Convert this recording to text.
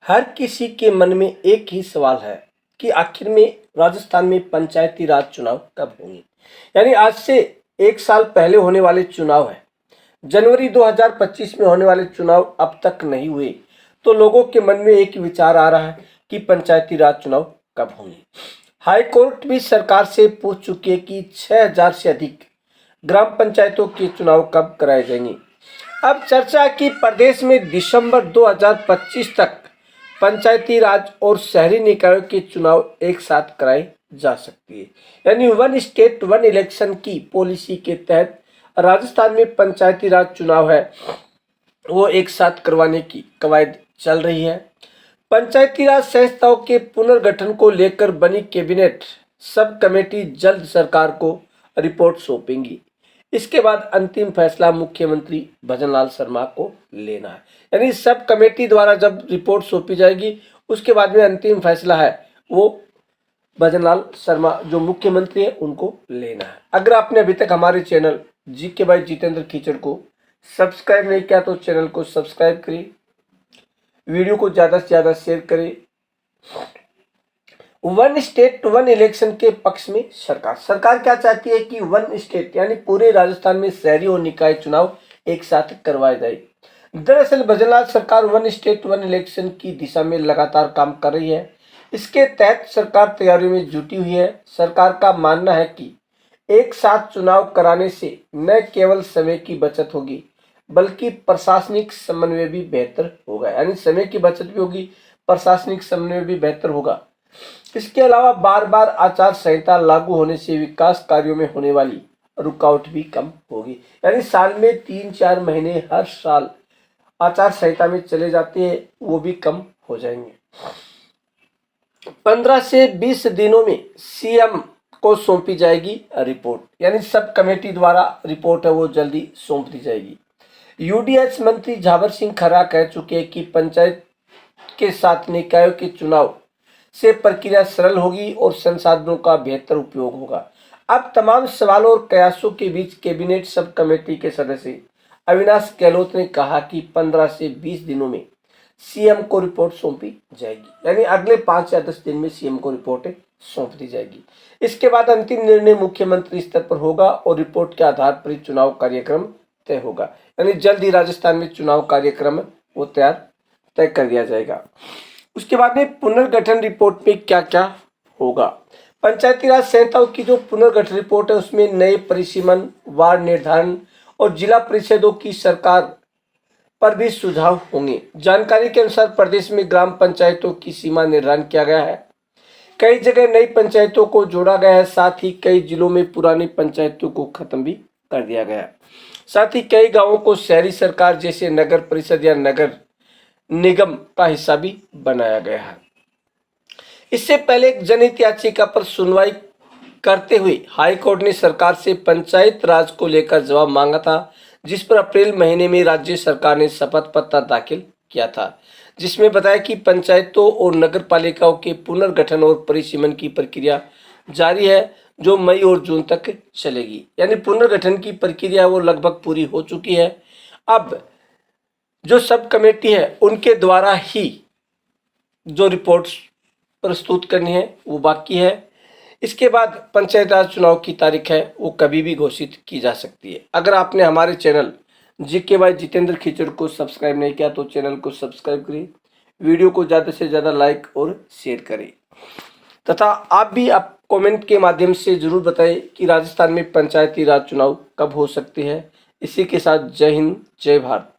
हर किसी के मन में एक ही सवाल है कि आखिर में राजस्थान में पंचायती राज चुनाव कब होंगे। यानी आज से एक साल पहले होने वाले चुनाव है, जनवरी 2025 में होने वाले चुनाव अब तक नहीं हुए, तो लोगों के मन में एक विचार आ रहा है कि पंचायती राज चुनाव कब होंगे। हाई कोर्ट भी सरकार से पूछ चुकी है कि 6000 से अधिक ग्राम पंचायतों के चुनाव कब कराए जाएंगे। अब चर्चा है कि प्रदेश में दिसंबर 2025 तक पंचायती राज और शहरी निकायों के चुनाव एक साथ कराए जा सकती है। यानी वन स्टेट वन इलेक्शन की पॉलिसी के तहत राजस्थान में पंचायती राज चुनाव है वो एक साथ करवाने की कवायद चल रही है। पंचायती राज संस्थाओं के पुनर्गठन को लेकर बनी कैबिनेट सब कमेटी जल्द सरकार को रिपोर्ट सौंपेंगी। इसके बाद अंतिम फैसला मुख्यमंत्री भजनलाल शर्मा को लेना है। यानी सब कमेटी द्वारा जब रिपोर्ट सौंपी जाएगी उसके बाद में अंतिम फैसला है वो भजनलाल शर्मा जो मुख्यमंत्री है उनको लेना है। अगर आपने अभी तक हमारे channel GK by Jitendra Khichar को सब्सक्राइब नहीं किया तो चैनल को सब्सक्राइब करें, वीडियो को ज़्यादा से ज़्यादा शेयर करें। वन स्टेट वन इलेक्शन के पक्ष में सरकार क्या चाहती है कि वन स्टेट यानी पूरे राजस्थान में शहरी और निकाय चुनाव एक साथ करवाए जाए। दरअसल भजनलाल सरकार वन स्टेट वन इलेक्शन की दिशा में लगातार काम कर रही है। इसके तहत सरकार तैयारियों में जुटी हुई है। सरकार का मानना है कि एक साथ चुनाव कराने से न केवल समय की बचत होगी बल्कि प्रशासनिक समन्वय भी बेहतर होगा। यानी समय की बचत भी होगी, प्रशासनिक समन्वय भी बेहतर होगा। इसके अलावा बार बार आचार संहिता लागू होने से विकास कार्यों में होने वाली रुकावट भी कम होगी। यानी साल में 3-4 महीने हर साल आचार संहिता में चले जाते हैं वो भी कम हो जाएंगे। 15 से 20 दिनों में सीएम को सौंपी जाएगी रिपोर्ट। यानी सब कमेटी द्वारा रिपोर्ट है वो जल्दी सौंप दी जाएगी। यूडीएच मंत्री झावर सिंह खर्रा कह चुके हैं कि पंचायत के साथ निकायों के चुनाव से प्रक्रिया सरल होगी और संसाधनों का बेहतर उपयोग होगा। अब तमाम सवालों और कयासों के बीच कैबिनेट सब कमेटी के सदस्य अविनाश गहलोत ने कहा कि 15 से 20 दिनों में सीएम को रिपोर्ट सौंपी जाएगी। यानी अगले 5 या 10 दिन में सीएम को रिपोर्ट सौंप दी जाएगी। इसके बाद अंतिम निर्णय मुख्यमंत्री स्तर पर होगा और रिपोर्ट के आधार पर ही चुनाव कार्यक्रम तय होगा। यानी जल्द ही राजस्थान में चुनाव कार्यक्रम वो तय कर दिया जाएगा। उसके बाद में पुनर्गठन रिपोर्ट में क्या क्या होगा। पंचायती राज संस्थाओं की जो पुनर्गठन रिपोर्ट है उसमें नए परिसीमन, वार्ड निर्धारण और जिला परिषदों की सरकार पर भी सुझाव होंगे। जानकारी के अनुसार प्रदेश में ग्राम पंचायतों की सीमा निर्धारण किया गया है। कई जगह नई पंचायतों को जोड़ा गया है, साथ ही कई जिलों में पुरानी पंचायतों को खत्म भी कर दिया गया है। साथ ही कई गांवों को शहरी सरकार जैसे नगर परिषद या नगर निगम का हिस्सा भी बनाया गया है। इससे पहले एक जनहित याचिका पर सुनवाई करते हुए हाईकोर्ट ने सरकार से पंचायत राज को लेकर जवाब मांगा था, जिस पर अप्रैल महीने में राज्य सरकार ने शपथ पत्र दाखिल किया था, जिसमें बताया कि पंचायतों और नगर पालिकाओं के पुनर्गठन और परिसीमन की प्रक्रिया जारी है जो मई और जून तक चलेगी। यानी पुनर्गठन की प्रक्रिया वो लगभग पूरी हो चुकी है। अब जो सब कमेटी है उनके द्वारा ही जो रिपोर्ट प्रस्तुत करनी है वो बाकी है। इसके बाद पंचायत राज चुनाव की तारीख है वो कभी भी घोषित की जा सकती है। अगर आपने हमारे channel GK by Jitendra Khichar को सब्सक्राइब नहीं किया तो चैनल को सब्सक्राइब करें, वीडियो को ज़्यादा से ज़्यादा लाइक और शेयर करें तथा आप भी आप कमेंट के माध्यम से ज़रूर बताएं कि राजस्थान में पंचायती राज चुनाव कब हो सकते हैं। इसी के साथ जय हिंद, जय भारत।